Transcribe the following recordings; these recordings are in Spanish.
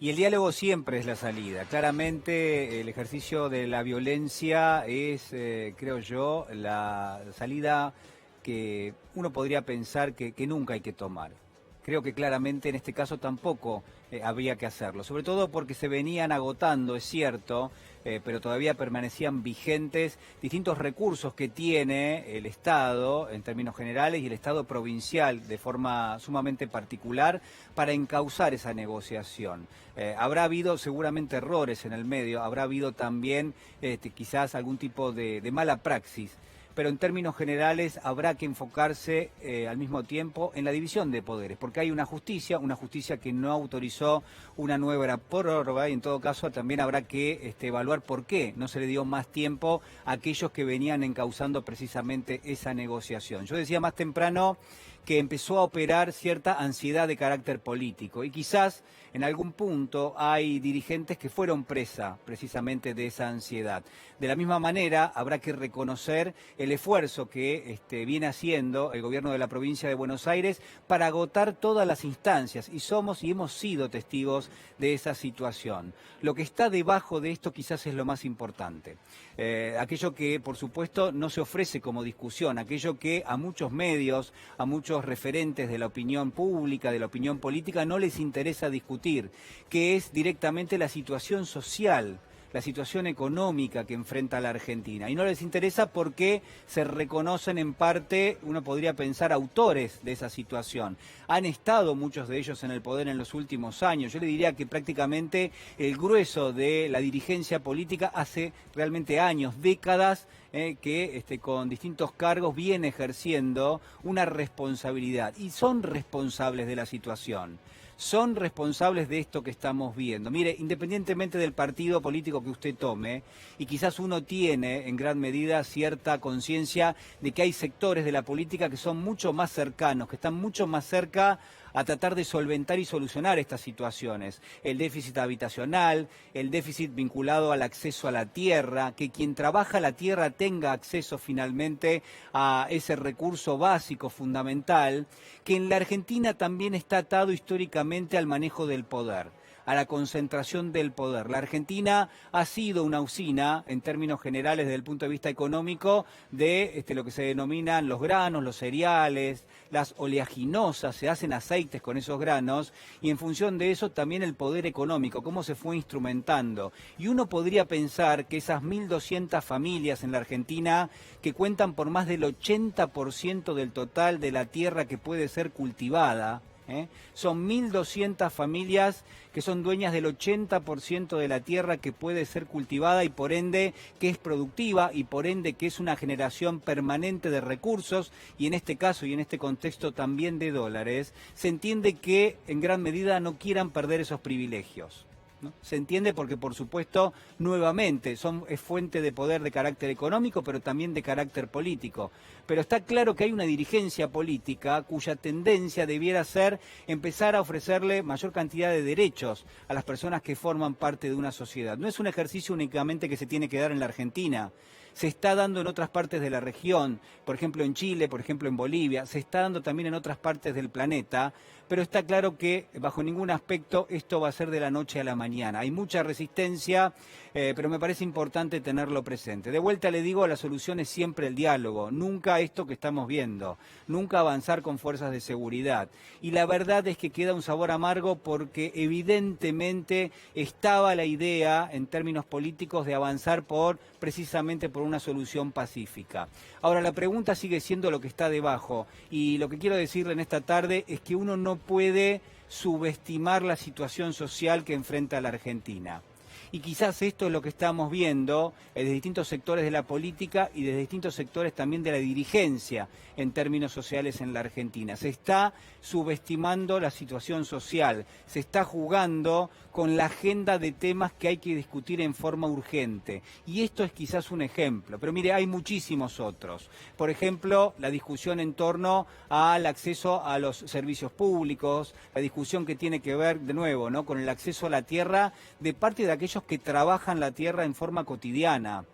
Y el diálogo siempre es la salida. Claramente el ejercicio de la violencia es, creo yo, la salida que uno podría pensar que nunca hay que tomar. Creo que claramente en este caso tampoco habría que hacerlo, sobre todo porque se venían agotando, es cierto, pero todavía permanecían vigentes distintos recursos que tiene el Estado en términos generales y el Estado provincial de forma sumamente particular para encauzar esa negociación. Habrá habido seguramente errores en el medio, habrá habido también quizás algún tipo de mala praxis, pero en términos generales habrá que enfocarse al mismo tiempo en la división de poderes, porque hay una justicia que no autorizó una nueva prórroga y en todo caso también habrá que evaluar por qué no se le dio más tiempo a aquellos que venían encauzando precisamente esa negociación. Yo decía más temprano que empezó a operar cierta ansiedad de carácter político y quizás en algún punto hay dirigentes que fueron presa precisamente de esa ansiedad. De la misma manera habrá que reconocer el esfuerzo que viene haciendo el gobierno de la provincia de Buenos Aires para agotar todas las instancias y somos y hemos sido testigos de esa situación. Lo que está debajo de esto quizás es lo más importante. Aquello que por supuesto no se ofrece como discusión, aquello que a muchos medios, a muchos referentes de la opinión pública, de la opinión política, no les interesa discutir, que es directamente la situación social, la situación económica que enfrenta la Argentina. Y no les interesa porque se reconocen en parte, uno podría pensar, autores de esa situación. Han estado muchos de ellos en el poder en los últimos años. Yo le diría que prácticamente el grueso de la dirigencia política hace realmente años, décadas, que con distintos cargos viene ejerciendo una responsabilidad y son responsables de la situación. Son responsables de esto que estamos viendo. Mire, independientemente del partido político que usted tome, y quizás uno tiene en gran medida cierta conciencia de que hay sectores de la política que son mucho más cercanos, que están mucho más cerca a tratar de solventar y solucionar estas situaciones. El déficit habitacional, el déficit vinculado al acceso a la tierra, que quien trabaja la tierra tenga acceso finalmente a ese recurso básico, fundamental, que en la Argentina también está atado históricamente al manejo del poder, a la concentración del poder. La Argentina ha sido una usina, en términos generales desde el punto de vista económico, de lo que se denominan los granos, los cereales, las oleaginosas, se hacen aceites con esos granos, y en función de eso también el poder económico, cómo se fue instrumentando. Y uno podría pensar que esas 1.200 familias en la Argentina, que cuentan por más del 80% del total de la tierra que puede ser cultivada, son 1.200 familias que son dueñas del 80% de la tierra que puede ser cultivada y por ende que es productiva y por ende que es una generación permanente de recursos y en este caso y en este contexto también de dólares, se entiende que en gran medida no quieran perder esos privilegios, ¿no? Se entiende porque, por supuesto, nuevamente es fuente de poder de carácter económico, pero también de carácter político. Pero está claro que hay una dirigencia política cuya tendencia debiera ser empezar a ofrecerle mayor cantidad de derechos a las personas que forman parte de una sociedad. No es un ejercicio únicamente que se tiene que dar en la Argentina. Se está dando en otras partes de la región, por ejemplo en Chile, por ejemplo en Bolivia, se está dando también en otras partes del planeta, pero está claro que bajo ningún aspecto esto va a ser de la noche a la mañana. Hay mucha resistencia, pero me parece importante tenerlo presente. De vuelta le digo, la solución es siempre el diálogo, nunca esto que estamos viendo, nunca avanzar con fuerzas de seguridad. Y la verdad es que queda un sabor amargo porque evidentemente estaba la idea en términos políticos de avanzar precisamente por una solución pacífica. Ahora la pregunta sigue siendo lo que está debajo y lo que quiero decirle en esta tarde es que uno no puede subestimar la situación social que enfrenta la Argentina. Y quizás esto es lo que estamos viendo desde distintos sectores de la política y desde distintos sectores también de la dirigencia en términos sociales en la Argentina. Se está subestimando la situación social, se está jugando con la agenda de temas que hay que discutir en forma urgente. Y esto es quizás un ejemplo, pero mire, hay muchísimos otros. Por ejemplo, la discusión en torno al acceso a los servicios públicos, la discusión que tiene que ver, de nuevo, ¿no?, con el acceso a la tierra de parte de aquellos que trabajan la tierra en forma cotidiana.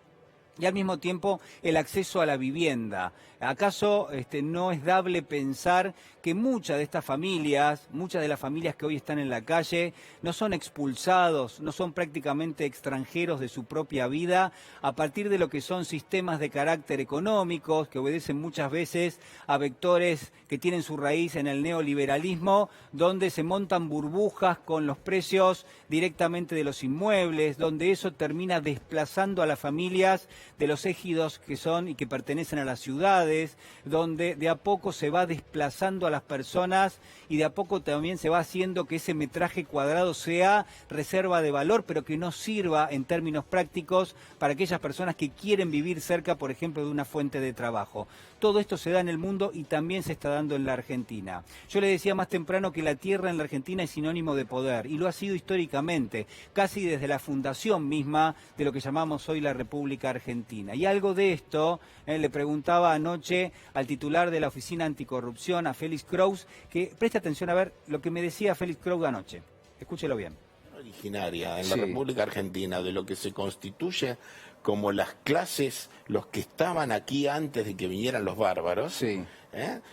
Y al mismo tiempo el acceso a la vivienda. ¿Acaso no es dable pensar que muchas de las familias que hoy están en la calle, no son expulsados, no son prácticamente extranjeros de su propia vida, a partir de lo que son sistemas de carácter económicos, que obedecen muchas veces a vectores que tienen su raíz en el neoliberalismo, donde se montan burbujas con los precios directamente de los inmuebles, donde eso termina desplazando a las familias de los ejidos que son y que pertenecen a las ciudades, donde de a poco se va desplazando a las personas y de a poco también se va haciendo que ese metraje cuadrado sea reserva de valor, pero que no sirva en términos prácticos para aquellas personas que quieren vivir cerca, por ejemplo, de una fuente de trabajo. Todo esto se da en el mundo y también se está dando en la Argentina. Yo le decía más temprano que la tierra en la Argentina es sinónimo de poder y lo ha sido históricamente, casi desde la fundación misma de lo que llamamos hoy la República Argentina. Y algo de esto le preguntaba anoche al titular de la Oficina Anticorrupción, a Félix Kraus, que preste atención a ver lo que me decía Félix Kraus anoche. Escúchelo bien. Originaria en la República Argentina de lo que se constituye como las clases, los que estaban aquí antes de que vinieran los bárbaros,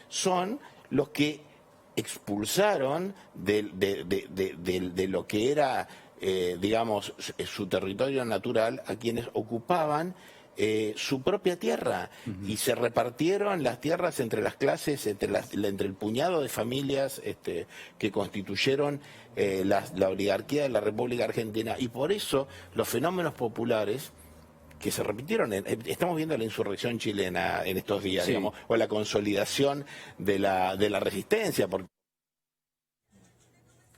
son los que expulsaron de lo que era, digamos, su territorio natural a quienes ocupaban su propia tierra y se repartieron las tierras entre las clases, entre el puñado de familias que constituyeron la oligarquía de la República Argentina, y por eso los fenómenos populares que se repitieron, estamos viendo la insurrección chilena en estos días, digamos, o la consolidación de la resistencia, porque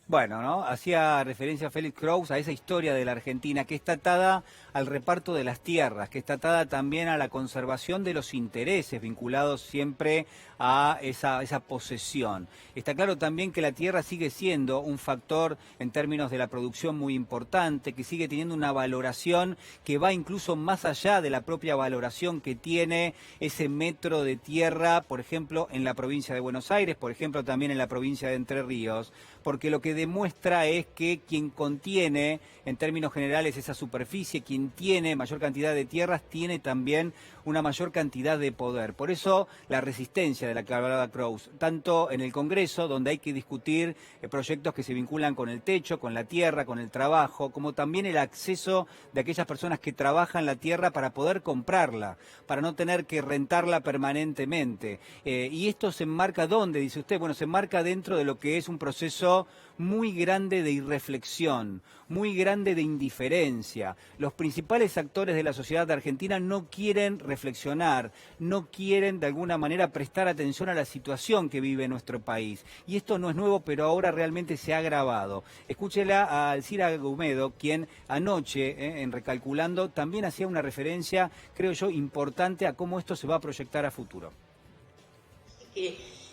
bueno, ¿no? Hacía referencia a Félix Kraus a esa historia de la Argentina que está atada al reparto de las tierras, que está atada también a la conservación de los intereses vinculados siempre a esa posesión. Está claro también que la tierra sigue siendo un factor en términos de la producción muy importante, que sigue teniendo una valoración que va incluso más allá de la propia valoración que tiene ese metro de tierra, por ejemplo, en la provincia de Buenos Aires, por ejemplo, también en la provincia de Entre Ríos, porque lo que demuestra es que quien contiene, en términos generales, esa superficie, quien tiene mayor cantidad de tierras, tiene también una mayor cantidad de poder. Por eso la resistencia de la que hablaba Kraus, tanto en el Congreso, donde hay que discutir proyectos que se vinculan con el techo, con la tierra, con el trabajo, como también el acceso de aquellas personas que trabajan la tierra para poder comprarla, para no tener que rentarla permanentemente. Y esto se enmarca, ¿dónde? Dice usted. Bueno, se enmarca dentro de lo que es un proceso muy grande de irreflexión, muy grande de indiferencia. Los principales actores de la sociedad argentina no quieren reflexionar, no quieren de alguna manera prestar atención a la situación que vive nuestro país. Y esto no es nuevo, pero ahora realmente se ha agravado. Escúchela a Alcira Gumedo, quien anoche, en Recalculando, también hacía una referencia, creo yo, importante a cómo esto se va a proyectar a futuro.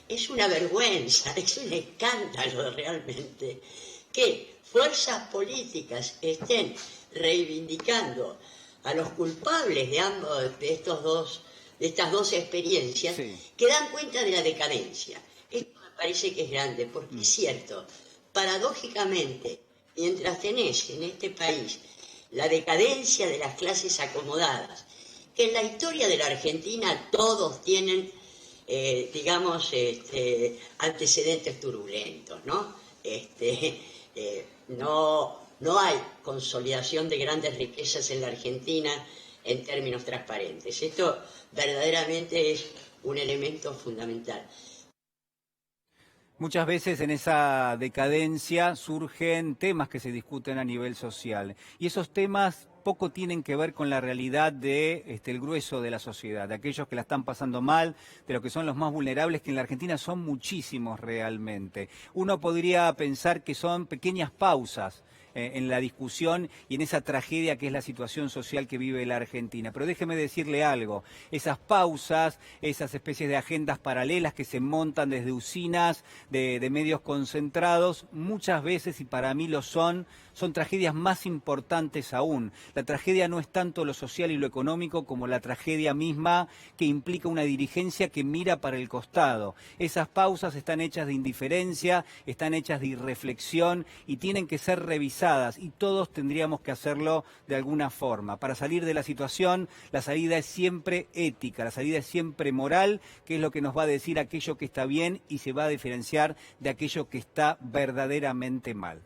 Es una vergüenza, es un escándalo realmente que fuerzas políticas estén reivindicando a los culpables de estas dos experiencias, que dan cuenta de la decadencia. Esto me parece que es grande, porque es cierto, paradójicamente, mientras tenés en este país la decadencia de las clases acomodadas, que en la historia de la Argentina todos tienen antecedentes turbulentos, ¿no? No hay consolidación de grandes riquezas en la Argentina en términos transparentes. Esto verdaderamente es un elemento fundamental. Muchas veces en esa decadencia surgen temas que se discuten a nivel social y esos temas poco tienen que ver con la realidad de el grueso de la sociedad, de aquellos que la están pasando mal, de los que son los más vulnerables, que en la Argentina son muchísimos realmente. Uno podría pensar que son pequeñas pausas en la discusión y en esa tragedia que es la situación social que vive la Argentina. Pero déjeme decirle algo, esas pausas, esas especies de agendas paralelas que se montan desde usinas de medios concentrados, muchas veces, y para mí lo son tragedias más importantes aún. La tragedia no es tanto lo social y lo económico como la tragedia misma que implica una dirigencia que mira para el costado. Esas pausas están hechas de indiferencia, están hechas de irreflexión y tienen que ser revisadas pensadas y todos tendríamos que hacerlo de alguna forma. Para salir de la situación, la salida es siempre ética, la salida es siempre moral, que es lo que nos va a decir aquello que está bien y se va a diferenciar de aquello que está verdaderamente mal.